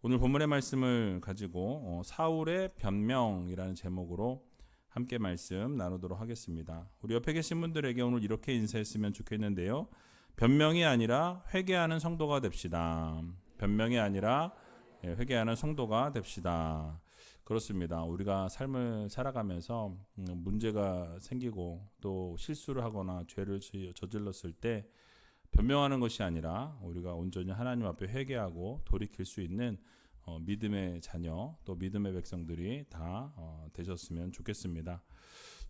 오늘 본문의 말씀을 가지고 사울의 변명이라는 제목으로 함께 말씀 나누도록 하겠습니다. 우리 옆에 계신 분들에게 오늘 이렇게 인사했으면 좋겠는데요. 변명이 아니라 회개하는 성도가 됩시다. 변명이 아니라 회개하는 성도가 됩시다. 그렇습니다. 우리가 삶을 살아가면서 문제가 생기고 또 실수를 하거나 죄를 저질렀을 때 변명하는 것이 아니라 우리가 온전히 하나님 앞에 회개하고 돌이킬 수 있는 믿음의 자녀 또 믿음의 백성들이 다 되셨으면 좋겠습니다.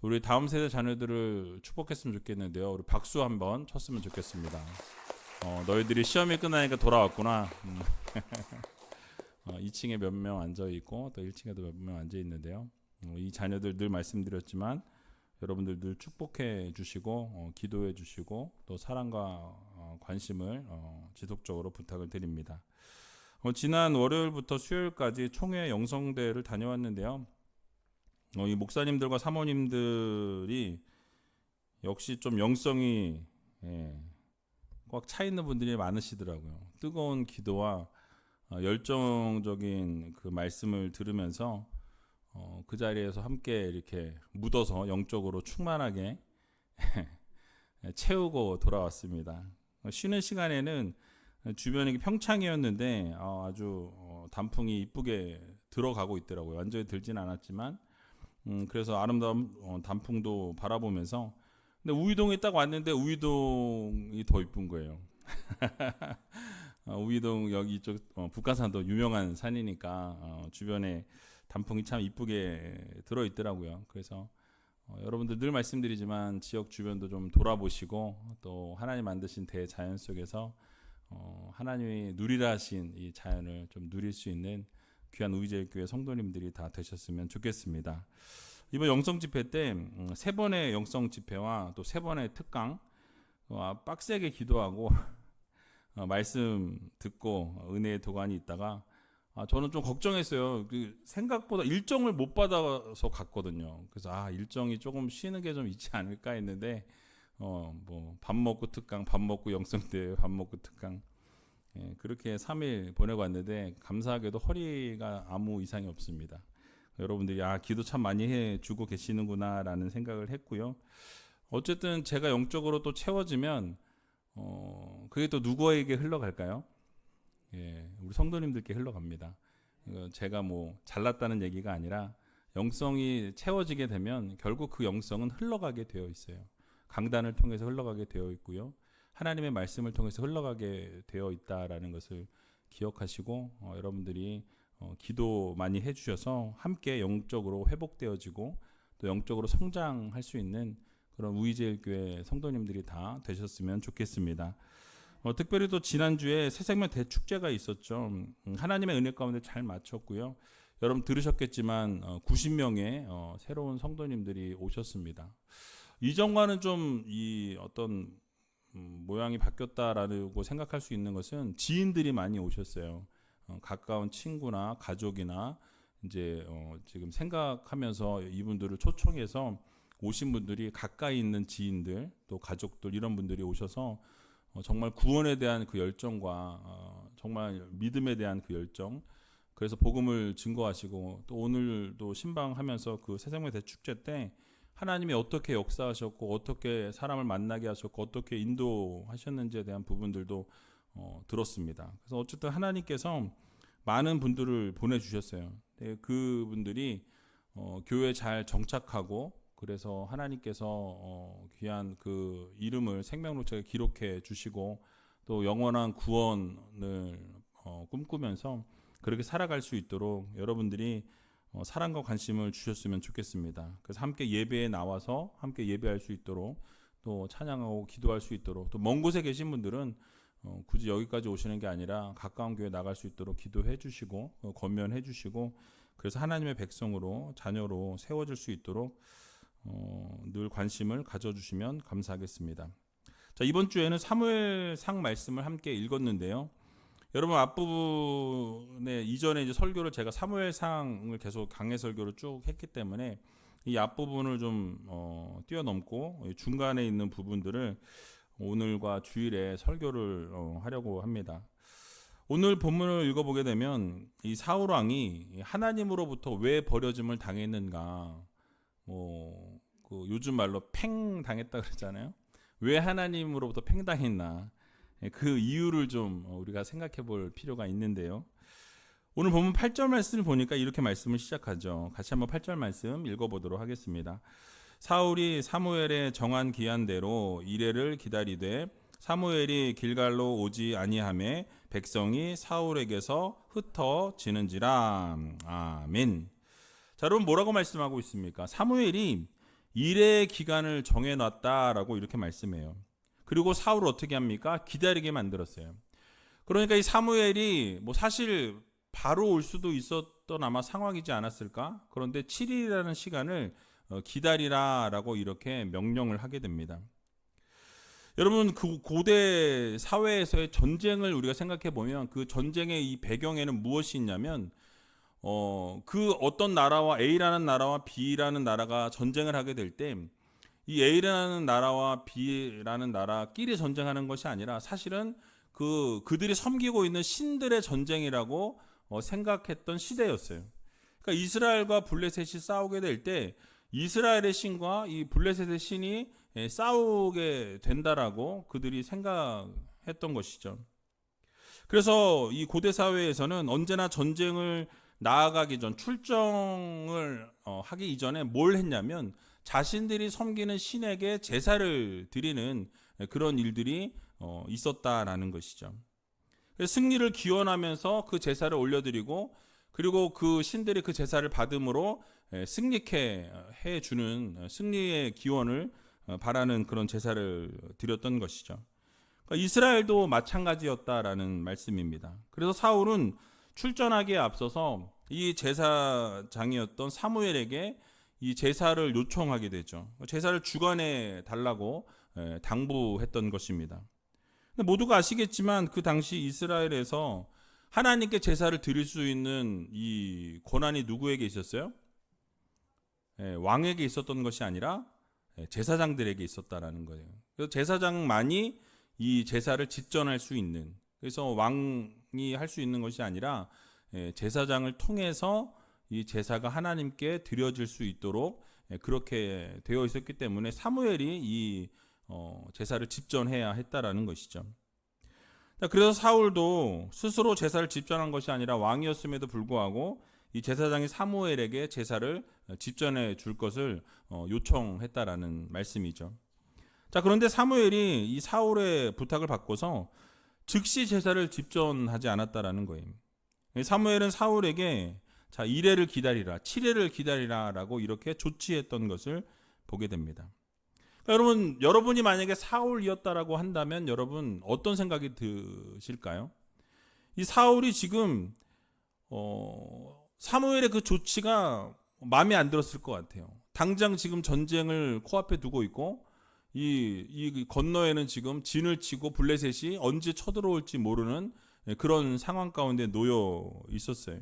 우리 다음 세대 자녀들을 축복했으면 좋겠는데요. 우리 박수 한번 쳤으면 좋겠습니다. 너희들이 시험이 끝나니까 돌아왔구나. 2층에 몇 명 앉아 있고 또 1층에도 몇 명 앉아 있는데요. 이 자녀들 늘 말씀드렸지만 여러분들 늘 축복해 주시고 기도해 주시고 또 사랑과 관심을 지속적으로 부탁을 드립니다. 지난 월요일부터 수요일까지 총회 영성대를 다녀왔는데요. 이 목사님들과 사모님들이 역시 좀 영성이 꽉 차 있는 분들이 많으시더라고요. 뜨거운 기도와 열정적인 그 말씀을 들으면서 그 자리에서 함께 이렇게 묻어서 영적으로 충만하게 채우고 돌아왔습니다. 쉬는 시간에는 주변이 평창이었는데 아주 단풍이 이쁘게 들어가고 있더라고요. 완전히 들진 않았지만 그래서 아름다운 단풍도 바라보면서 근데 우이동에 딱 왔는데 우이동이 더 이쁜 거예요. 우이동 여기 이쪽 북한산도 유명한 산이니까 주변에 단풍이 참 이쁘게 들어있더라고요. 그래서 여러분들 늘 말씀드리지만 지역 주변도 좀 돌아보시고 또 하나님 만드신 대자연 속에서 하나님이 누리라 하신 이 자연을 좀 누릴 수 있는 귀한 우이제일교회 성도님들이 다 되셨으면 좋겠습니다. 이번 영성 집회 때 세 번의 영성 집회와 또 세 번의 특강 빡세게 기도하고 말씀 듣고 은혜의 도가니 있다가 저는 좀 걱정했어요. 생각보다 일정을 못 받아서 갔거든요. 그래서 일정이 조금 쉬는 게 좀 있지 않을까 했는데 뭐 밥 먹고 특강, 밥 먹고 영성대, 밥 먹고 특강 그렇게 3일 보내고 왔는데 감사하게도 허리가 아무 이상이 없습니다. 여러분들이 기도 참 많이 해주고 계시는구나라는 생각을 했고요. 어쨌든 제가 영적으로 또 채워지면 그게 또 누구에게 흘러갈까요? 우리 성도님들께 흘러갑니다. 제가 뭐 잘났다는 얘기가 아니라 영성이 채워지게 되면 결국 그 영성은 흘러가게 되어 있어요. 강단을 통해서 흘러가게 되어 있고요. 하나님의 말씀을 통해서 흘러가게 되어 있다라는 것을 기억하시고 여러분들이 기도 많이 해주셔서 함께 영적으로 회복되어지고 또 영적으로 성장할 수 있는 그런 우이제일교회 성도님들이 다 되셨으면 좋겠습니다. 특별히 또 지난주에 새생명 대축제가 있었죠. 하나님의 은혜 가운데 잘 마쳤고요. 여러분 들으셨겠지만 90명의 새로운 성도님들이 오셨습니다. 이전과는 좀 이 어떤 모양이 바뀌었다라고 생각할 수 있는 것은 지인들이 많이 오셨어요. 가까운 친구나 가족이나 이제 지금 생각하면서 이분들을 초청해서 오신 분들이 가까이 있는 지인들 또 가족들 이런 분들이 오셔서 정말 구원에 대한 그 열정과 정말 믿음에 대한 그 열정 그래서 복음을 증거하시고 또 오늘도 신방하면서 그 새생명 대축제 때 하나님이 어떻게 역사하셨고 어떻게 사람을 만나게 하셨고 어떻게 인도하셨는지에 대한 부분들도 들었습니다. 그래서 어쨌든 하나님께서 많은 분들을 보내주셨어요. 그분들이 교회에 잘 정착하고 그래서 하나님께서 귀한 그 이름을 생명록책에 기록해 주시고 또 영원한 구원을 꿈꾸면서 그렇게 살아갈 수 있도록 여러분들이 사랑과 관심을 주셨으면 좋겠습니다. 그래서 함께 예배에 나와서 함께 예배할 수 있도록 또 찬양하고 기도할 수 있도록 또 먼 곳에 계신 분들은 굳이 여기까지 오시는 게 아니라 가까운 교회 나갈 수 있도록 기도해 주시고 권면해 주시고 그래서 하나님의 백성으로 자녀로 세워질 수 있도록 늘 관심을 가져주시면 감사하겠습니다. 자, 이번 주에는 사무엘상 말씀을 함께 읽었는데요. 여러분 앞부분에 이전에 이제 설교를 제가 사무엘상을 계속 강해 설교를 쭉 했기 때문에 이 앞부분을 좀 뛰어넘고 중간에 있는 부분들을 오늘과 주일에 설교를 하려고 합니다. 오늘 본문을 읽어보게 되면 이 사울 왕이 하나님으로부터 왜 버려짐을 당했는가, 그 요즘 말로 팽 당했다 그러잖아요. 왜 하나님으로부터 팽 당했나, 그 이유를 좀 우리가 생각해 볼 필요가 있는데요. 오늘 본문 8절 말씀을 보니까 이렇게 말씀을 시작하죠. 같이 한번 8절 말씀 읽어보도록 하겠습니다. 사울이 사무엘의 정한 기한대로 이레를 기다리되 사무엘이 길갈로 오지 아니하매 백성이 사울에게서 흩어지는지라. 아멘. 자, 여러분 뭐라고 말씀하고 있습니까? 사무엘이 이레의 기간을 정해놨다라고 이렇게 말씀해요. 그리고 사울을 어떻게 합니까? 기다리게 만들었어요. 그러니까 이 사무엘이 사실 바로 올 수도 있었던 아마 상황이지 않았을까? 그런데 7일이라는 시간을 기다리라라고 이렇게 명령을 하게 됩니다. 여러분, 그 고대 사회에서의 전쟁을 우리가 생각해 보면 그 전쟁의 이 배경에는 무엇이 있냐면 그 어떤 나라와 A라는 나라와 B라는 나라가 전쟁을 하게 될 때 이 A라는 나라와 B라는 나라끼리 전쟁하는 것이 아니라 사실은 그들이 섬기고 있는 신들의 전쟁이라고 생각했던 시대였어요. 그러니까 이스라엘과 블레셋이 싸우게 될 때 이스라엘의 신과 이 블레셋의 신이 싸우게 된다라고 그들이 생각했던 것이죠. 그래서 이 고대 사회에서는 언제나 전쟁을 나아가기 전, 출정을 하기 이전에 뭘 했냐면 자신들이 섬기는 신에게 제사를 드리는 그런 일들이 있었다라는 것이죠. 승리를 기원하면서 그 제사를 올려드리고, 그리고 그 신들이 그 제사를 받음으로 승리케 해주는 승리의 기원을 바라는 그런 제사를 드렸던 것이죠. 그러니까 이스라엘도 마찬가지였다라는 말씀입니다. 그래서 사울은 출전하기에 앞서서 이 제사장이었던 사무엘에게 이 제사를 요청하게 되죠. 제사를 주관해 달라고 당부했던 것입니다. 모두가 아시겠지만 그 당시 이스라엘에서 하나님께 제사를 드릴 수 있는 이 권한이 누구에게 있었어요? 왕에게 있었던 것이 아니라 제사장들에게 있었다라는 거예요. 그래서 제사장만이 이 제사를 집전할 수 있는, 그래서 왕이 할 수 있는 것이 아니라 제사장을 통해서 이 제사가 하나님께 드려질 수 있도록 그렇게 되어 있었기 때문에 사무엘이 이 제사를 집전해야 했다라는 것이죠. 그래서 사울도 스스로 제사를 집전한 것이 아니라 왕이었음에도 불구하고 이 제사장이 사무엘에게 제사를 집전해 줄 것을 요청했다라는 말씀이죠. 자, 그런데 사무엘이 이 사울의 부탁을 받고서 즉시 제사를 집전하지 않았다라는 거예요. 사무엘은 사울에게 자, 이레를 기다리라, 7일을 기다리라라고 이렇게 조치했던 것을 보게 됩니다. 그러니까 여러분이 만약에 사울이었다라고 한다면 여러분 어떤 생각이 드실까요? 이 사울이 지금 사무엘의 그 조치가 마음에 안 들었을 것 같아요. 당장 지금 전쟁을 코앞에 두고 있고 이 건너에는 지금 진을 치고 블레셋이 언제 쳐들어올지 모르는 그런 상황 가운데 놓여 있었어요.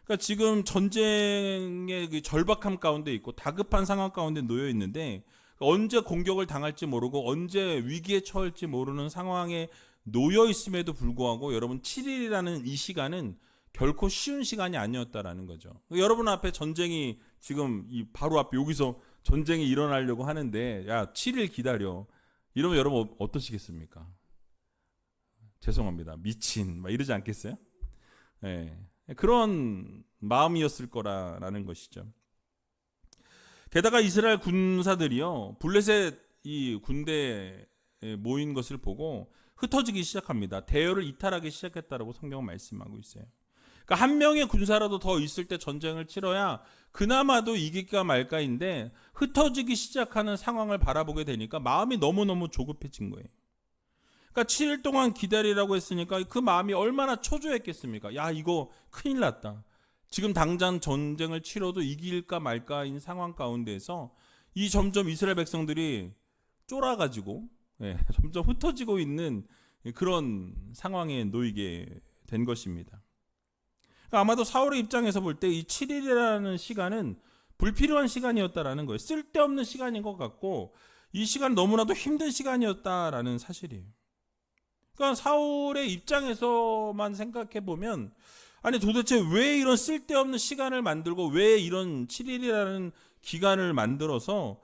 그러니까 지금 전쟁의 그 절박함 가운데 있고 다급한 상황 가운데 놓여 있는데 언제 공격을 당할지 모르고 언제 위기에 처할지 모르는 상황에 놓여 있음에도 불구하고 여러분 7일이라는 이 시간은 결코 쉬운 시간이 아니었다라는 거죠. 여러분 앞에 전쟁이 지금 이 바로 앞에 여기서 전쟁이 일어나려고 하는데 야 7일 기다려 이러면 여러분 어떠시겠습니까? 죄송합니다. 미친 막 이러지 않겠어요? 네. 그런 마음이었을 거라는 것이죠. 게다가 이스라엘 군사들이요 블레셋 이 군대에 모인 것을 보고 흩어지기 시작합니다. 대열을 이탈하기 시작했다라고 성경은 말씀하고 있어요. 그러니까 한 명의 군사라도 더 있을 때 전쟁을 치러야 그나마도 이길까 말까인데 흩어지기 시작하는 상황을 바라보게 되니까 마음이 너무너무 조급해진 거예요. 그러니까 7일 동안 기다리라고 했으니까 그 마음이 얼마나 초조했겠습니까? 야, 이거 큰일 났다. 지금 당장 전쟁을 치러도 이길까 말까인 상황 가운데에서 이 점점 이스라엘 백성들이 쫄아가지고 점점 흩어지고 있는 그런 상황에 놓이게 된 것입니다. 그러니까 아마도 사울의 입장에서 볼 때 이 7일이라는 시간은 불필요한 시간이었다라는 거예요. 쓸데없는 시간인 것 같고 이 시간 너무나도 힘든 시간이었다라는 사실이에요. 그러니까 사울의 입장에서만 생각해 보면, 아니 도대체 왜 이런 쓸데없는 시간을 만들고 왜 이런 7일이라는 기간을 만들어서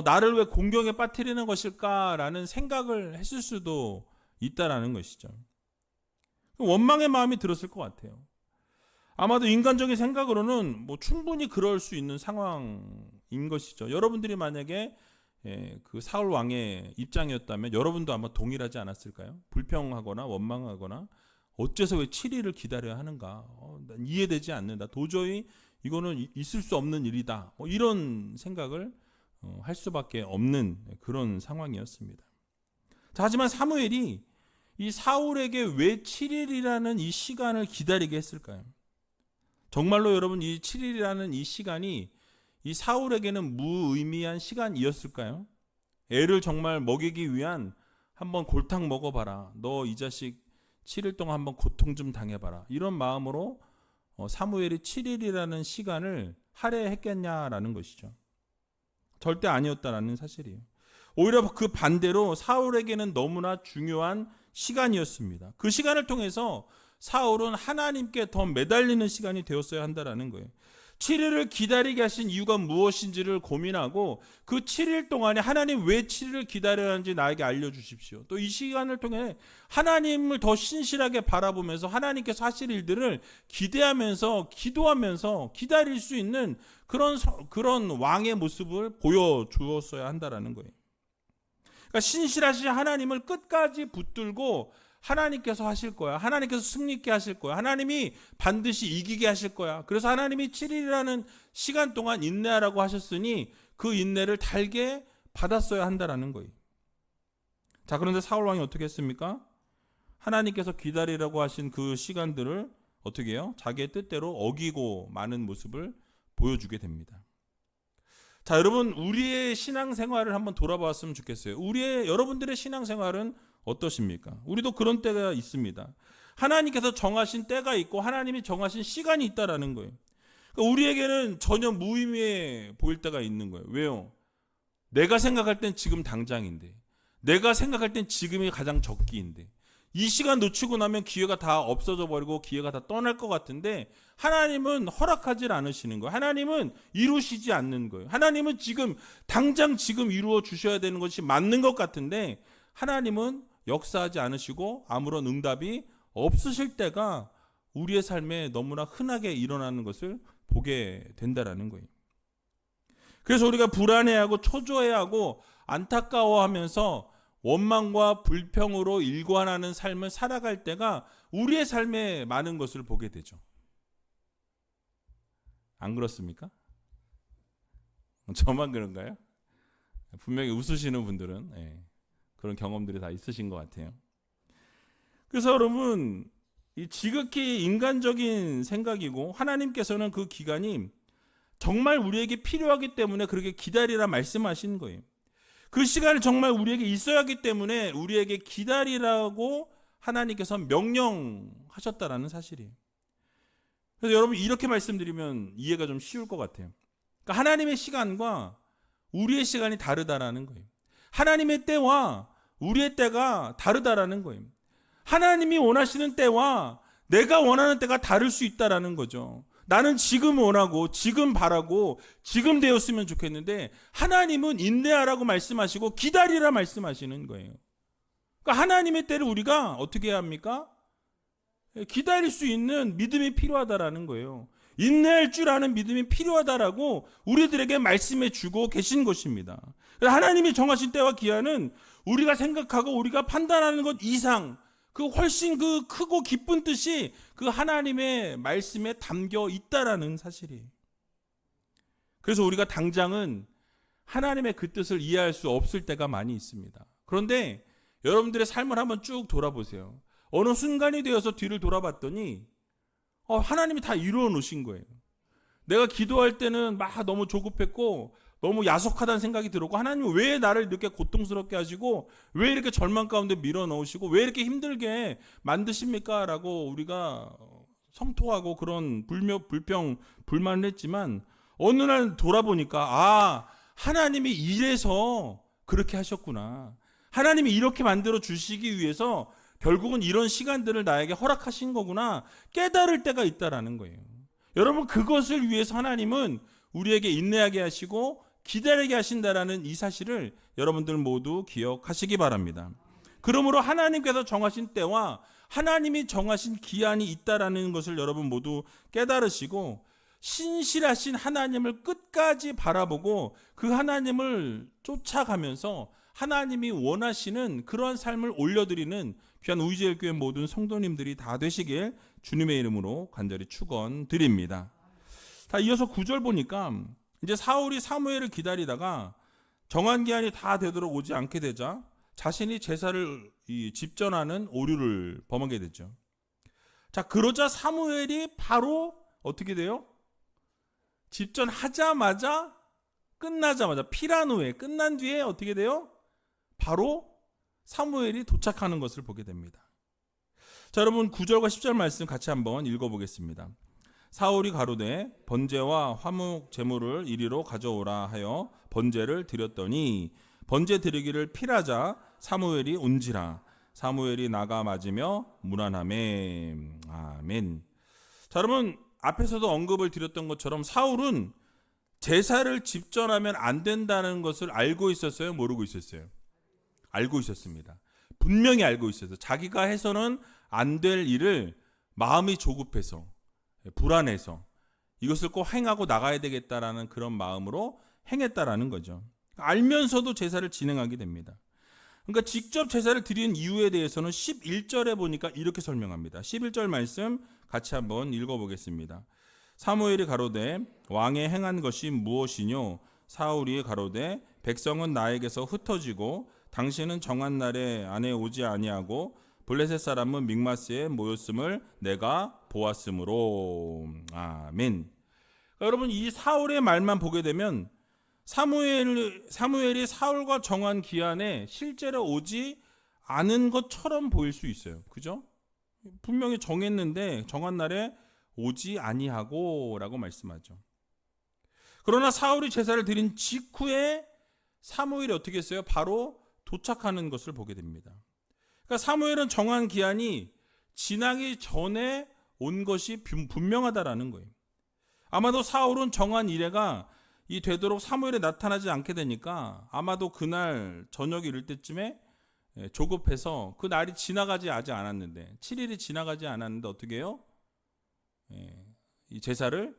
나를 왜 공경에 빠뜨리는 것일까라는 생각을 했을 수도 있다라는 것이죠. 원망의 마음이 들었을 것 같아요. 아마도 인간적인 생각으로는 뭐 충분히 그럴 수 있는 상황인 것이죠. 여러분들이 만약에 그 사울 왕의 입장이었다면 여러분도 아마 동일하지 않았을까요? 불평하거나 원망하거나 어째서 왜 7일을 기다려야 하는가? 난 이해되지 않는다. 도저히 이거는 있을 수 없는 일이다. 이런 생각을 할 수밖에 없는 그런 상황이었습니다. 자, 하지만 사무엘이 이 사울에게 왜 7일이라는 이 시간을 기다리게 했을까요? 정말로 여러분 이 7일이라는 이 시간이 이 사울에게는 무의미한 시간이었을까요? 애를 정말 먹이기 위한 한번 골탕 먹어봐라. 너 이 자식 7일 동안 한번 고통 좀 당해봐라. 이런 마음으로 사무엘이 7일이라는 시간을 할애했겠냐라는 것이죠. 절대 아니었다라는 사실이에요. 오히려 그 반대로 사울에게는 너무나 중요한 시간이었습니다. 그 시간을 통해서 사울은 하나님께 더 매달리는 시간이 되었어야 한다라는 거예요. 7일을 기다리게 하신 이유가 무엇인지를 고민하고 그 7일 동안에 하나님 왜 7일을 기다려야 하는지 나에게 알려주십시오. 또 이 시간을 통해 하나님을 더 신실하게 바라보면서 하나님께서 하실 일들을 기대하면서 기도하면서 기다릴 수 있는 그런 왕의 모습을 보여주었어야 한다라는 거예요. 그러니까 신실하신 하나님을 끝까지 붙들고 하나님께서 하실 거야. 하나님께서 승리케 하실 거야. 하나님이 반드시 이기게 하실 거야. 그래서 하나님이 7일이라는 시간 동안 인내하라고 하셨으니 그 인내를 달게 받았어야 한다라는 거예요. 자, 그런데 사울 왕이 어떻게 했습니까? 하나님께서 기다리라고 하신 그 시간들을 어떻게 해요? 자기의 뜻대로 어기고 마는 모습을 보여주게 됩니다. 자, 여러분 우리의 신앙생활을 한번 돌아봤으면 좋겠어요. 여러분들의 신앙생활은 어떠십니까? 우리도 그런 때가 있습니다. 하나님께서 정하신 때가 있고 하나님이 정하신 시간이 있다라는 거예요. 그러니까 우리에게는 전혀 무의미해 보일 때가 있는 거예요. 왜요? 내가 생각할 땐 지금 당장인데, 내가 생각할 땐 지금이 가장 적기인데, 이 시간 놓치고 나면 기회가 다 없어져 버리고 기회가 다 떠날 것 같은데 하나님은 허락하지 않으시는 거예요. 하나님은 이루시지 않는 거예요. 하나님은 당장 이루어 주셔야 되는 것이 맞는 것 같은데 하나님은 역사하지 않으시고 아무런 응답이 없으실 때가 우리의 삶에 너무나 흔하게 일어나는 것을 보게 된다라는 거예요. 그래서 우리가 불안해하고 초조해하고 안타까워하면서 원망과 불평으로 일관하는 삶을 살아갈 때가 우리의 삶에 많은 것을 보게 되죠. 안 그렇습니까? 저만 그런가요? 분명히 웃으시는 분들은 그런 경험들이 다 있으신 것 같아요. 그래서 여러분, 이 지극히 인간적인 생각이고 하나님께서는 그 기간이 정말 우리에게 필요하기 때문에 그렇게 기다리라 말씀하신 거예요. 그 시간이 정말 우리에게 있어야 하기 때문에 우리에게 기다리라고 하나님께서 명령하셨다라는 사실이에요. 그래서 여러분 이렇게 말씀드리면 이해가 좀 쉬울 것 같아요. 그러니까 하나님의 시간과 우리의 시간이 다르다라는 거예요. 하나님의 때와 우리의 때가 다르다라는 거예요. 하나님이 원하시는 때와 내가 원하는 때가 다를 수 있다라는 거죠. 나는 지금 원하고 지금 바라고 지금 되었으면 좋겠는데 하나님은 인내하라고 말씀하시고 기다리라 말씀하시는 거예요. 그러니까 하나님의 때를 우리가 어떻게 해야 합니까? 기다릴 수 있는 믿음이 필요하다라는 거예요. 인내할 줄 아는 믿음이 필요하다라고 우리들에게 말씀해 주고 계신 것입니다. 하나님이 정하신 때와 기한은 우리가 생각하고 우리가 판단하는 것 이상 그 훨씬 그 크고 깊은 뜻이 그 하나님의 말씀에 담겨 있다라는 사실이에요. 그래서 우리가 당장은 하나님의 그 뜻을 이해할 수 없을 때가 많이 있습니다. 그런데 여러분들의 삶을 한번 쭉 돌아보세요. 어느 순간이 되어서 뒤를 돌아봤더니 하나님이 다 이루어 놓으신 거예요. 내가 기도할 때는 막 너무 조급했고 너무 야속하다는 생각이 들었고 하나님 왜 나를 이렇게 고통스럽게 하시고 왜 이렇게 절망 가운데 밀어넣으시고 왜 이렇게 힘들게 만드십니까? 라고 우리가 성토하고 그런 불평, 불만을 했지만 어느 날 돌아보니까 하나님이 이래서 그렇게 하셨구나. 하나님이 이렇게 만들어 주시기 위해서 결국은 이런 시간들을 나에게 허락하신 거구나 깨달을 때가 있다라는 거예요. 여러분, 그것을 위해서 하나님은 우리에게 인내하게 하시고 기다리게 하신다라는 이 사실을 여러분들 모두 기억하시기 바랍니다. 그러므로 하나님께서 정하신 때와 하나님이 정하신 기한이 있다라는 것을 여러분 모두 깨달으시고 신실하신 하나님을 끝까지 바라보고 그 하나님을 쫓아가면서 하나님이 원하시는 그러한 삶을 올려드리는 귀한 우이제일교회 모든 성도님들이 다 되시길 주님의 이름으로 간절히 축원드립니다. 다 이어서 9절 보니까 이제 사울이 사무엘을 기다리다가 정한 기한이 다 되도록 오지 않게 되자 자신이 제사를 집전하는 오류를 범하게 되죠. 자, 그러자 사무엘이 바로 어떻게 돼요? 집전하자마자 끝나자마자 피란 후에 끝난 뒤에 어떻게 돼요? 바로 사무엘이 도착하는 것을 보게 됩니다. 자, 여러분 9절과 10절 말씀 같이 한번 읽어보겠습니다. 사울이 가로되 번제와 화목 제물을 이리로 가져오라 하여 번제를 드렸더니 번제 드리기를 필하자 사무엘이 온지라 사무엘이 나가 맞으며 문안하매. 아멘. 자, 여러분 앞에서도 언급을 드렸던 것처럼 사울은 제사를 집전하면 안 된다는 것을 알고 있었어요? 모르고 있었어요? 알고 있었습니다. 분명히 알고 있었어요. 자기가 해서는 안 될 일을 마음이 조급해서 불안해서 이것을 꼭 행하고 나가야 되겠다라는 그런 마음으로 행했다라는 거죠. 알면서도 제사를 진행하게 됩니다. 그러니까 직접 제사를 드린 이유에 대해서는 11절에 보니까 이렇게 설명합니다. 11절 말씀 같이 한번 읽어보겠습니다. 사무엘이 가로되 왕의 행한 것이 무엇이뇨? 사울이 가로되 백성은 나에게서 흩어지고 당신은 정한 날에 안에 오지 아니하고 블레셋 사람은 믹마스에 모였음을 내가 보았으므로. 아멘. 그러니까 여러분 이 사울의 말만 보게 되면 사무엘이 사울과 정한 기한에 실제로 오지 않은 것처럼 보일 수 있어요. 그죠? 분명히 정했는데 정한 날에 오지 아니하고 라고 말씀하죠. 그러나 사울이 제사를 드린 직후에 사무엘이 어떻게 했어요? 바로 도착하는 것을 보게 됩니다. 그러니까 사무엘은 정한 기한이 지나기 전에 온 것이 분명하다라는 거예요. 아마도 사울은 정한 이래가 이 되도록 사무엘에 나타나지 않게 되니까 아마도 그날 저녁 이럴 때쯤에 조급해서 그 날이 지나가지 아직 않았는데 7일이 지나가지 않았는데 어떻게 해요? 이 제사를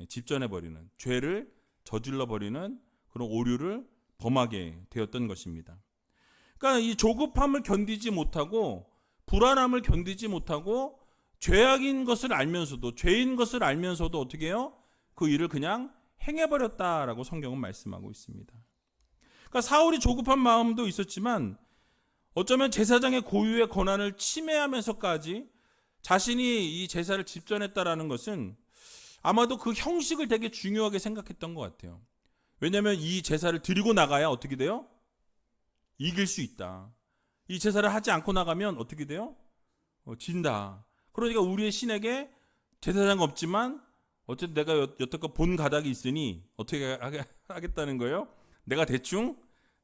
집전해버리는 죄를 저질러버리는 그런 오류를 범하게 되었던 것입니다. 그러니까 이 조급함을 견디지 못하고 불안함을 견디지 못하고 죄악인 것을 알면서도 죄인 것을 알면서도 어떻게 해요? 그 일을 그냥 행해버렸다라고 성경은 말씀하고 있습니다. 그러니까 사울이 조급한 마음도 있었지만 어쩌면 제사장의 고유의 권한을 침해하면서까지 자신이 이 제사를 집전했다라는 것은 아마도 그 형식을 되게 중요하게 생각했던 것 같아요. 왜냐하면 이 제사를 드리고 나가야 어떻게 돼요? 이길 수 있다. 이 제사를 하지 않고 나가면 어떻게 돼요? 진다. 그러니까 우리의 신에게 제사장 없지만 어쨌든 내가 여태껏 본 가닥이 있으니 어떻게 하겠다는 거예요? 내가 대충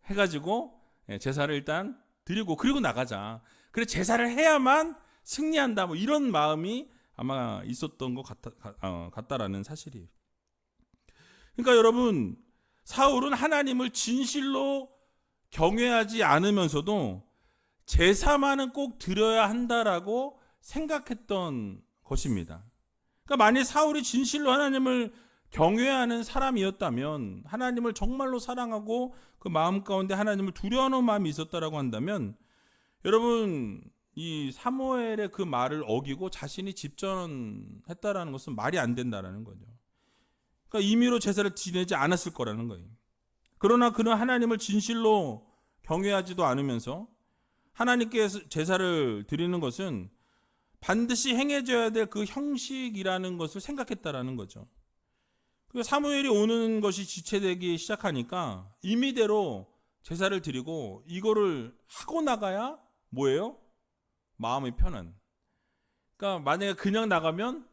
해가지고 제사를 일단 드리고 그리고 나가자. 그래 제사를 해야만 승리한다. 뭐 이런 마음이 아마 있었던 것 같다라는 사실이에요. 그러니까 여러분 사울은 하나님을 진실로 경외하지 않으면서도 제사만은 꼭 드려야 한다라고 생각했던 것입니다. 그러니까 만약 사울이 진실로 하나님을 경외하는 사람이었다면 하나님을 정말로 사랑하고 그 마음 가운데 하나님을 두려워하는 마음이 있었다라고 한다면 여러분 이 사무엘의 그 말을 어기고 자신이 집전했다라는 것은 말이 안 된다라는 거죠. 그러니까 임의로 제사를 지내지 않았을 거라는 거예요. 그러나 그는 하나님을 진실로 경외하지도 않으면서 하나님께 제사를 드리는 것은 반드시 행해져야 될 그 형식이라는 것을 생각했다라는 거죠. 사무엘이 오는 것이 지체되기 시작하니까 임의대로 제사를 드리고 이거를 하고 나가야 뭐예요? 마음이 편한. 그러니까 만약에 그냥 나가면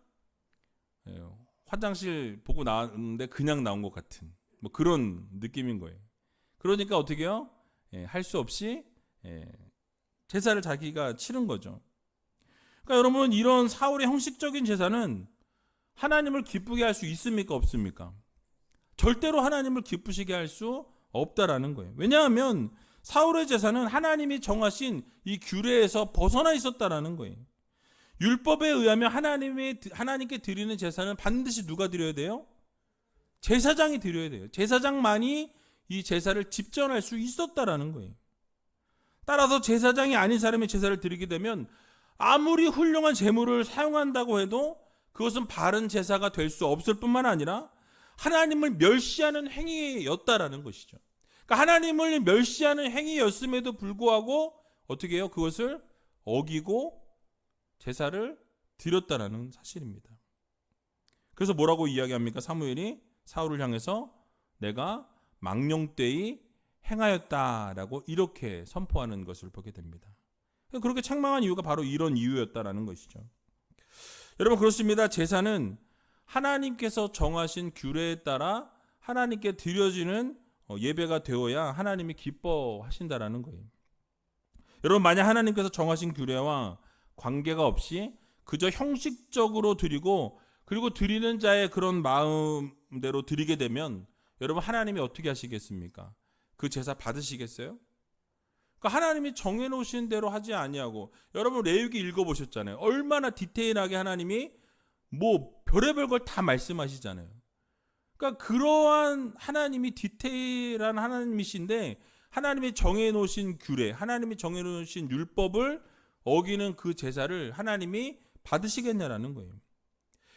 화장실 보고 나왔는데 그냥 나온 것 같은 뭐 그런 느낌인 거예요. 그러니까 어떻게 해요? 할 수 없이 제사를 자기가 치른 거죠. 그러니까 여러분, 이런 사울의 형식적인 제사는 하나님을 기쁘게 할 수 있습니까? 없습니까? 절대로 하나님을 기쁘시게 할 수 없다라는 거예요. 왜냐하면 사울의 제사는 하나님이 정하신 이 규례에서 벗어나 있었다라는 거예요. 율법에 의하면 하나님께 드리는 제사는 반드시 누가 드려야 돼요? 제사장이 드려야 돼요. 제사장만이 이 제사를 집전할 수 있었다라는 거예요. 따라서 제사장이 아닌 사람이 제사를 드리게 되면 아무리 훌륭한 제물을 사용한다고 해도 그것은 바른 제사가 될 수 없을 뿐만 아니라 하나님을 멸시하는 행위였다라는 것이죠. 그러니까 하나님을 멸시하는 행위였음에도 불구하고 어떻게 해요? 그것을 어기고 제사를 드렸다라는 사실입니다. 그래서 뭐라고 이야기합니까? 사무엘이 사울을 향해서 내가 망령되이 행하였다라고 이렇게 선포하는 것을 보게 됩니다. 그렇게 책망한 이유가 바로 이런 이유였다라는 것이죠. 여러분, 그렇습니다. 제사는 하나님께서 정하신 규례에 따라 하나님께 드려지는 예배가 되어야 하나님이 기뻐하신다라는 거예요. 여러분, 만약 하나님께서 정하신 규례와 관계가 없이 그저 형식적으로 드리고 그리고 드리는 자의 그런 마음대로 드리게 되면 여러분, 하나님이 어떻게 하시겠습니까? 그 제사 받으시겠어요? 그러니까 하나님이 정해놓으신 대로 하지 아니하고, 여러분 레위기 읽어보셨잖아요. 얼마나 디테일하게 하나님이 별의별 걸 다 말씀하시잖아요. 그러니까 그러한 하나님이 디테일한 하나님이신데 하나님이 정해놓으신 규례, 하나님이 정해놓으신 율법을 어기는 그 제사를 하나님이 받으시겠냐라는 거예요.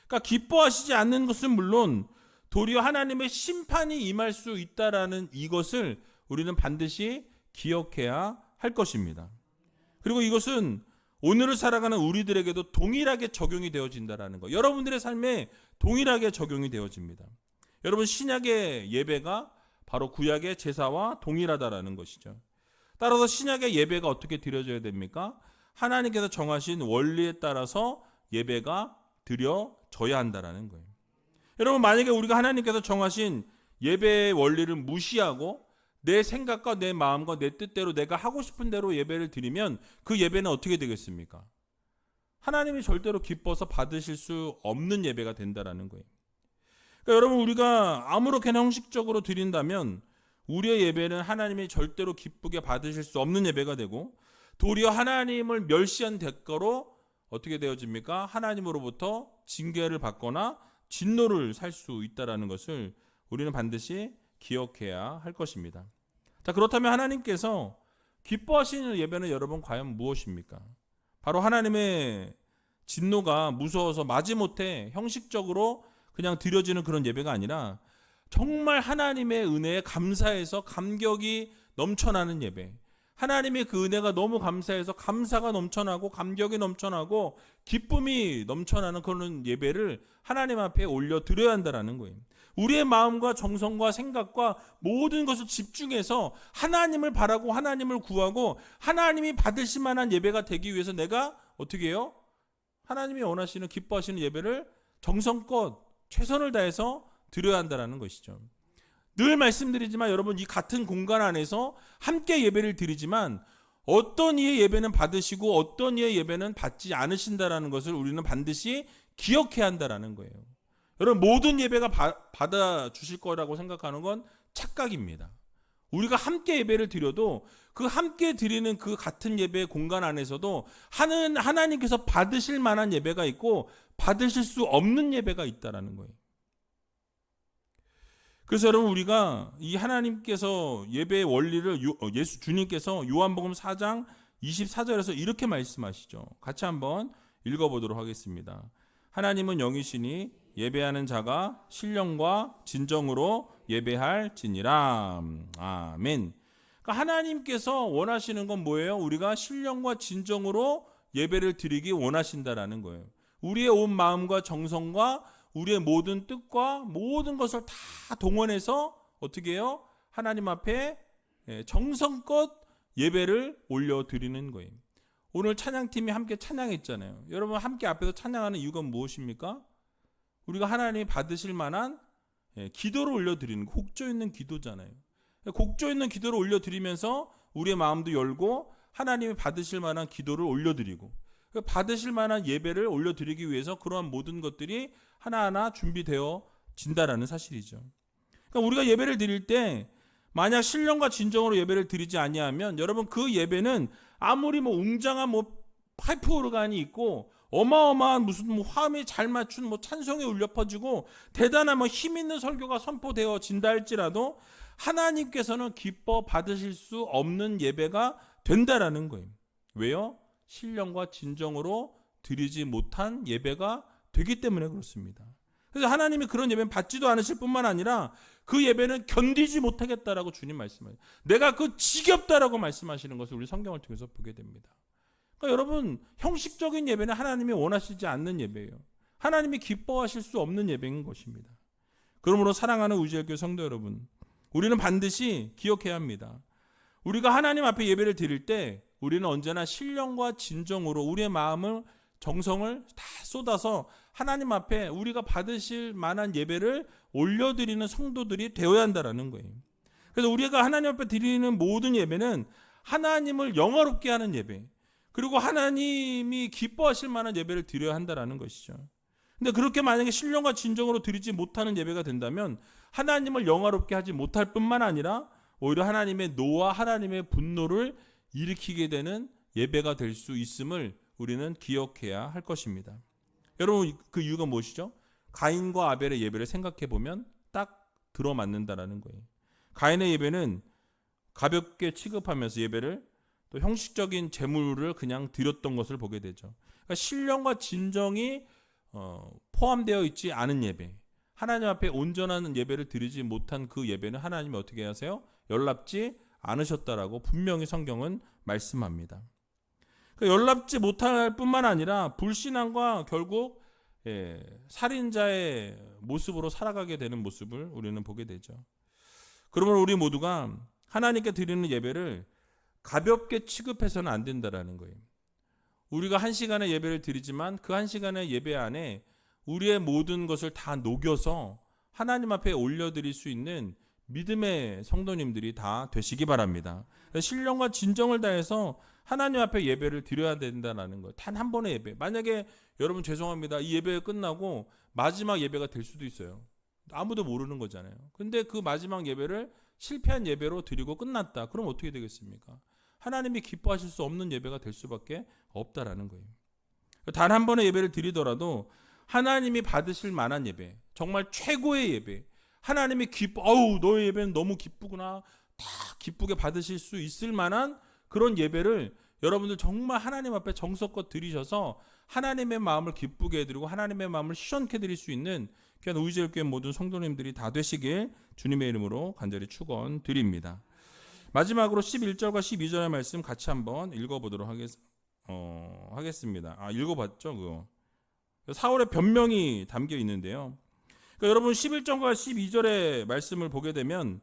그러니까 기뻐하시지 않는 것은 물론 도리어 하나님의 심판이 임할 수 있다라는 이것을 우리는 반드시 기억해야 할 것입니다. 그리고 이것은 오늘을 살아가는 우리들에게도 동일하게 적용이 되어진다라는 거. 여러분들의 삶에 동일하게 적용이 되어집니다. 여러분, 신약의 예배가 바로 구약의 제사와 동일하다라는 것이죠. 따라서 신약의 예배가 어떻게 드려져야 됩니까? 하나님께서 정하신 원리에 따라서 예배가 드려져야 한다라는 거예요. 여러분, 만약에 우리가 하나님께서 정하신 예배의 원리를 무시하고 내 생각과 내 마음과 내 뜻대로 내가 하고 싶은 대로 예배를 드리면 그 예배는 어떻게 되겠습니까? 하나님이 절대로 기뻐서 받으실 수 없는 예배가 된다라는 거예요. 그러니까 여러분, 우리가 아무렇게나 형식적으로 드린다면 우리의 예배는 하나님이 절대로 기쁘게 받으실 수 없는 예배가 되고 도리어 하나님을 멸시한 대가로 어떻게 되어집니까? 하나님으로부터 징계를 받거나 진노를 살 수 있다라는 것을 우리는 반드시 기억해야 할 것입니다. 자, 그렇다면 하나님께서 기뻐하시는 예배는 여러분 과연 무엇입니까? 바로 하나님의 진노가 무서워서 마지못해 형식적으로 그냥 드려지는 그런 예배가 아니라 정말 하나님의 은혜에 감사해서 감격이 넘쳐나는 예배, 하나님의 그 은혜가 너무 감사해서 감사가 넘쳐나고 감격이 넘쳐나고 기쁨이 넘쳐나는 그런 예배를 하나님 앞에 올려 드려야 한다는 거예요. 우리의 마음과 정성과 생각과 모든 것을 집중해서 하나님을 바라고 하나님을 구하고 하나님이 받으실 만한 예배가 되기 위해서 내가 어떻게 해요? 하나님이 원하시는 기뻐하시는 예배를 정성껏 최선을 다해서 드려야 한다는 것이죠. 늘 말씀드리지만 여러분, 이 같은 공간 안에서 함께 예배를 드리지만 어떤 이의 예배는 받으시고 어떤 이의 예배는 받지 않으신다라는 것을 우리는 반드시 기억해야 한다는 거예요. 여러분, 모든 예배가 받아주실 거라고 생각하는 건 착각입니다. 우리가 함께 예배를 드려도 그 함께 드리는 그 같은 예배의 공간 안에서도 하나님께서 받으실 만한 예배가 있고 받으실 수 없는 예배가 있다라는 거예요. 그래서 여러분, 우리가 이 하나님께서 예배의 원리를 주님께서 요한복음 4장 24절에서 이렇게 말씀하시죠. 같이 한번 읽어보도록 하겠습니다. 하나님은 영이시니 예배하는 자가 신령과 진정으로 예배할지니라. 아멘. 그러니까 하나님께서 원하시는 건 뭐예요? 우리가 신령과 진정으로 예배를 드리기 원하신다라는 거예요. 우리의 온 마음과 정성과 우리의 모든 뜻과 모든 것을 다 동원해서 어떻게 해요? 하나님 앞에 정성껏 예배를 올려드리는 거예요. 오늘 찬양팀이 함께 찬양했잖아요. 여러분, 함께 앞에서 찬양하는 이유가 무엇입니까? 우리가 하나님이 받으실 만한 기도를 올려드리는 거, 곡조 있는 기도잖아요. 곡조 있는 기도를 올려드리면서 우리의 마음도 열고 하나님이 받으실 만한 기도를 올려드리고 받으실 만한 예배를 올려드리기 위해서 그러한 모든 것들이 하나하나 준비되어 진다라는 사실이죠. 그러니까 우리가 예배를 드릴 때 만약 신령과 진정으로 예배를 드리지 아니하면 여러분 그 예배는 아무리 웅장한 파이프 오르간이 있고 어마어마한 무슨 화음이 잘 맞춘 찬송이 울려 퍼지고 대단한 힘 있는 설교가 선포되어진다 할지라도 하나님께서는 기뻐 받으실 수 없는 예배가 된다라는 거예요. 왜요? 신령과 진정으로 드리지 못한 예배가 되기 때문에 그렇습니다. 그래서 하나님이 그런 예배는 받지도 않으실 뿐만 아니라 그 예배는 견디지 못하겠다라고 주님 말씀하세요. 내가 그 지겹다라고 말씀하시는 것을 우리 성경을 통해서 보게 됩니다. 그러니까 여러분 형식적인 예배는 하나님이 원하시지 않는 예배예요. 하나님이 기뻐하실 수 없는 예배인 것입니다. 그러므로 사랑하는 우지엘교회 성도 여러분, 우리는 반드시 기억해야 합니다. 우리가 하나님 앞에 예배를 드릴 때 우리는 언제나 신령과 진정으로 우리의 마음을 정성을 다 쏟아서 하나님 앞에 우리가 받으실 만한 예배를 올려드리는 성도들이 되어야 한다는 거예요. 그래서 우리가 하나님 앞에 드리는 모든 예배는 하나님을 영화롭게 하는 예배, 그리고 하나님이 기뻐하실 만한 예배를 드려야 한다는 것이죠. 근데 그렇게 만약에 신령과 진정으로 드리지 못하는 예배가 된다면 하나님을 영화롭게 하지 못할 뿐만 아니라 오히려 하나님의 노와 하나님의 분노를 일으키게 되는 예배가 될 수 있음을 우리는 기억해야 할 것입니다. 여러분 그 이유가 무엇이죠? 가인과 아벨의 예배를 생각해 보면 딱 들어맞는다라는 거예요. 가인의 예배는 가볍게 취급하면서 예배를 또 형식적인 제물을 그냥 드렸던 것을 보게 되죠. 그러니까 신령과 진정이 포함되어 있지 않은 예배, 하나님 앞에 온전한 예배를 드리지 못한 그 예배는 하나님이 어떻게 하세요? 연락지 않으셨다라고 분명히 성경은 말씀합니다. 연락지 못할 뿐만 아니라 불신앙과 결국 살인자의 모습으로 살아가게 되는 모습을 우리는 보게 되죠. 그러므로 우리 모두가 하나님께 드리는 예배를 가볍게 취급해서는 안 된다라는 거예요. 우리가 한 시간의 예배를 드리지만 그 한 시간의 예배 안에 우리의 모든 것을 다 녹여서 하나님 앞에 올려드릴 수 있는 믿음의 성도님들이 다 되시기 바랍니다. 신령과 진정을 다해서 하나님 앞에 예배를 드려야 된다는 것. 단 한 번의 예배. 만약에 여러분 죄송합니다. 이 예배가 끝나고 마지막 예배가 될 수도 있어요. 아무도 모르는 거잖아요. 근데 그 마지막 예배를 실패한 예배로 드리고 끝났다. 그럼 어떻게 되겠습니까? 하나님이 기뻐하실 수 없는 예배가 될 수밖에 없다라는 거예요. 단 한 번의 예배를 드리더라도 하나님이 받으실 만한 예배, 정말 최고의 예배, 하나님이 너의 예배는 너무 기쁘구나, 다 기쁘게 받으실 수 있을 만한 그런 예배를 여러분들 정말 하나님 앞에 정성껏 드리셔서 하나님의 마음을 기쁘게 해드리고 하나님의 마음을 시원케 드릴 수 있는 귀한 우이제일교회 모든 성도님들이 다 되시길 주님의 이름으로 간절히 축원드립니다. 마지막으로 11절과 12절의 말씀 같이 한번 읽어보도록 하겠습니다. 읽어봤죠? 그거. 사울의 변명이 담겨 있는데요. 그러니까 여러분 11절과 12절의 말씀을 보게 되면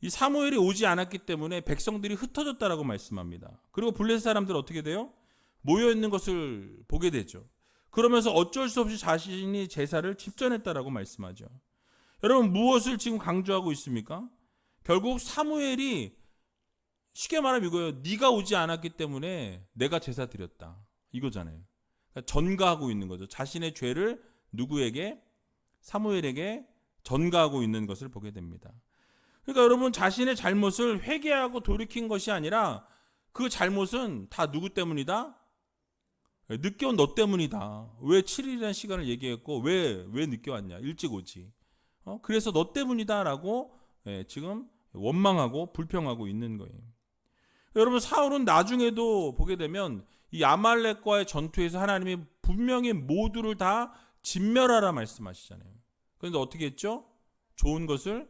이 사무엘이 오지 않았기 때문에 백성들이 흩어졌다라고 말씀합니다. 그리고 블레셋 사람들은 어떻게 돼요? 모여 있는 것을 보게 되죠. 그러면서 어쩔 수 없이 자신이 제사를 집전했다라고 말씀하죠. 여러분 무엇을 지금 강조하고 있습니까? 결국 사무엘이 쉽게 말하면 이거예요. 네가 오지 않았기 때문에 내가 제사 드렸다. 이거잖아요. 그러니까 전가하고 있는 거죠. 자신의 죄를 누구에게? 사무엘에게 전가하고 있는 것을 보게 됩니다. 그러니까 여러분 자신의 잘못을 회개하고 돌이킨 것이 아니라 그 잘못은 다 누구 때문이다? 늦게 온 너 때문이다. 왜 7일이라는 시간을 얘기했고 왜 늦게 왔냐? 일찍 오지. 그래서 너 때문이다라고 지금 원망하고 불평하고 있는 거예요. 여러분 사울은 나중에도 보게 되면 이 아말렉과의 전투에서 하나님이 분명히 모두를 다 진멸하라 말씀하시잖아요. 그런데 어떻게 했죠? 좋은 것을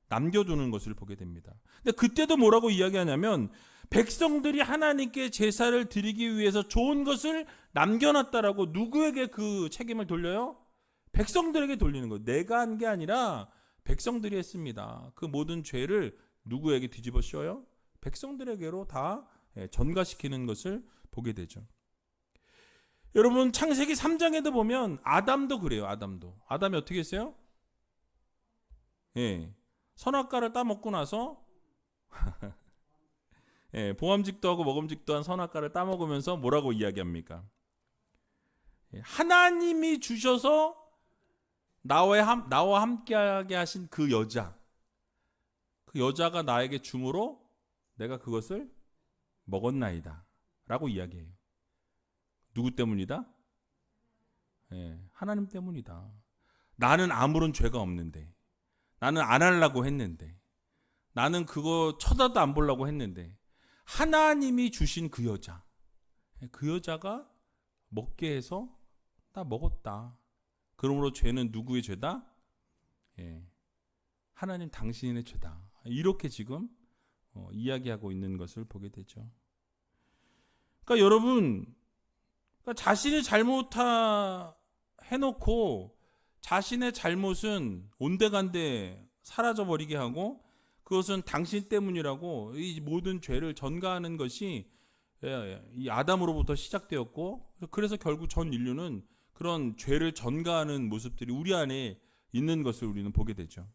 남겨두는 것을 보게 됩니다. 근데 그때도 뭐라고 이야기하냐면 백성들이 하나님께 제사를 드리기 위해서 좋은 것을 남겨놨다라고 누구에게 그 책임을 돌려요? 백성들에게 돌리는 거예요. 내가 한 게 아니라 백성들이 했습니다. 그 모든 죄를 누구에게 뒤집어 씌워요? 백성들에게로 다 전가시키는 것을 보게 되죠. 여러분 창세기 3장에도 보면 아담도 그래요. 아담이 어떻게 했어요? 선악과를 따먹고 나서 봉함직도 하고 먹음직도 한 선악과를 따먹으면서 뭐라고 이야기합니까? 하나님이 주셔서 나와 함께하게 하신 그 여자가 나에게 줌으로 내가 그것을 먹었나이다 라고 이야기해요. 누구 때문이다? 하나님 때문이다. 나는 아무런 죄가 없는데, 나는 안 하려고 했는데, 나는 그거 쳐다도 안 보려고 했는데, 하나님이 주신 그 여자가 먹게 해서 나 먹었다. 그러므로 죄는 누구의 죄다? 하나님 당신의 죄다. 이렇게 지금 이야기하고 있는 것을 보게 되죠. 그러니까 여러분, 자신이 해놓고 자신의 잘못은 온데간데 사라져버리게 하고 그것은 당신 때문이라고 이 모든 죄를 전가하는 것이 이 아담으로부터 시작되었고, 그래서 결국 전 인류는 그런 죄를 전가하는 모습들이 우리 안에 있는 것을 우리는 보게 되죠.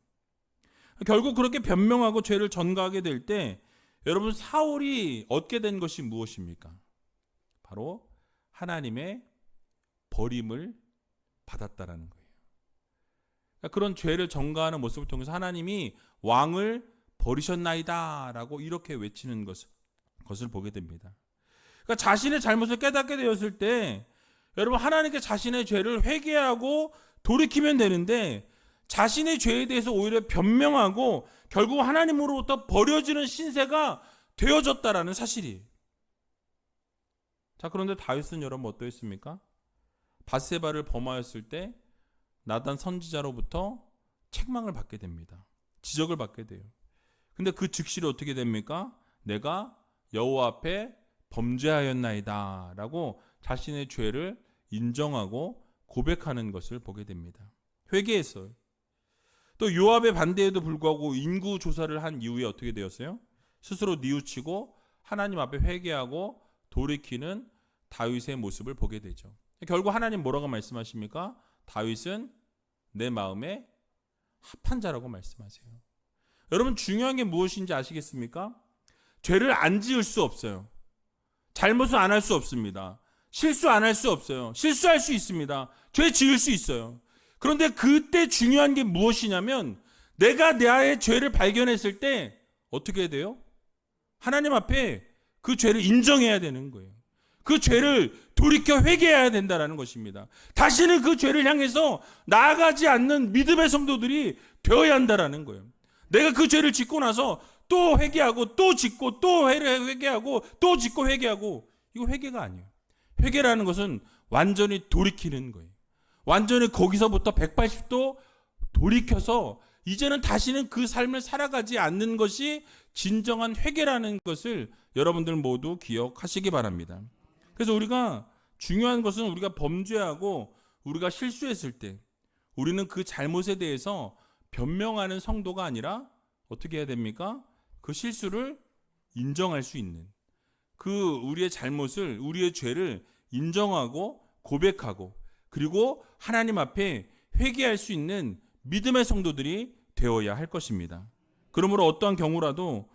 결국 그렇게 변명하고 죄를 전가하게 될 때 여러분, 사울이 얻게 된 것이 무엇입니까? 바로 하나님의 버림을 받았다라는 거예요. 그러니까 그런 죄를 전가하는 모습을 통해서 하나님이 왕을 버리셨나이다 라고 이렇게 외치는 것을 보게 됩니다. 그러니까 자신의 잘못을 깨닫게 되었을 때 여러분, 하나님께 자신의 죄를 회개하고 돌이키면 되는데 자신의 죄에 대해서 오히려 변명하고 결국 하나님으로부터 버려지는 신세가 되어졌다라는 사실이에요. 자, 그런데 다윗은 여러분 어떠했습니까? 밧세바를 범하였을 때 나단 선지자로부터 책망을 받게 됩니다. 지적을 받게 돼요. 근데 그 즉시로 어떻게 됩니까? 내가 여호와 앞에 범죄하였나이다 라고 자신의 죄를 인정하고 고백하는 것을 보게 됩니다. 회개했어요. 또 요압의 반대에도 불구하고 인구 조사를 한 이후에 어떻게 되었어요? 스스로 뉘우치고 하나님 앞에 회개하고 돌이키는 다윗의 모습을 보게 되죠. 결국 하나님 뭐라고 말씀하십니까? 다윗은 내 마음에 합한 자라고 말씀하세요. 여러분, 중요한 게 무엇인지 아시겠습니까? 죄를 안 지을 수 없어요. 잘못을 안 할 수 없습니다. 실수 안 할 수 없어요. 실수할 수 있습니다. 죄 지을 수 있어요. 그런데 그때 중요한 게 무엇이냐면 내가 나의 죄를 발견했을 때 어떻게 해야 돼요? 하나님 앞에 그 죄를 인정해야 되는 거예요. 그 죄를 돌이켜 회개해야 된다는 것입니다. 다시는 그 죄를 향해서 나아가지 않는 믿음의 성도들이 되어야 한다는 거예요. 내가 그 죄를 짓고 나서 또 회개하고 또 짓고 또 회개하고 또 짓고 회개하고, 이거 회개가 아니에요. 회개라는 것은 완전히 돌이키는 거예요. 완전히 거기서부터 180도 돌이켜서 이제는 다시는 그 삶을 살아가지 않는 것이 진정한 회개라는 것을 여러분들 모두 기억하시기 바랍니다. 그래서 우리가 중요한 것은 우리가 범죄하고 우리가 실수했을 때 우리는 그 잘못에 대해서 변명하는 성도가 아니라 어떻게 해야 됩니까? 그 실수를 인정할 수 있는, 그 우리의 잘못을, 우리의 죄를 인정하고 고백하고 그리고 하나님 앞에 회개할 수 있는 믿음의 성도들이 되어야 할 것입니다. 그러므로 어떠한 경우라도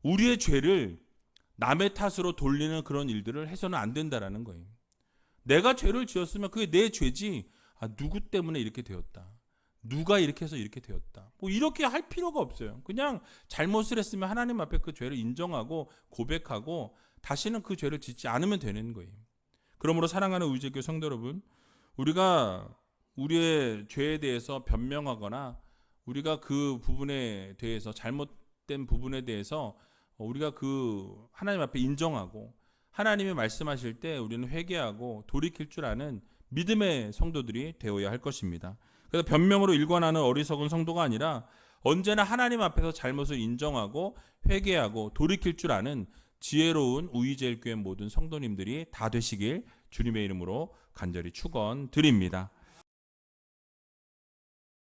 우리의 죄를 남의 탓으로 돌리는 그런 일들을 해서는 안 된다라는 거예요. 내가 죄를 지었으면 그게 내 죄지, 누구 때문에 이렇게 되었다, 누가 이렇게 해서 이렇게 되었다, 뭐 이렇게 할 필요가 없어요. 그냥 잘못을 했으면 하나님 앞에 그 죄를 인정하고 고백하고 다시는 그 죄를 짓지 않으면 되는 거예요. 그러므로 사랑하는 우리제교 성도 여러분, 우리가 우리의 죄에 대해서 변명하거나 우리가 그 부분에 대해서 잘못된 부분에 대해서 우리가 그 하나님 앞에 인정하고 하나님이 말씀하실 때 우리는 회개하고 돌이킬 줄 아는 믿음의 성도들이 되어야 할 것입니다. 그래서 변명으로 일관하는 어리석은 성도가 아니라 언제나 하나님 앞에서 잘못을 인정하고 회개하고 돌이킬 줄 아는 지혜로운 우이제일교회 모든 성도님들이 다 되시길 주님의 이름으로 간절히 축원드립니다.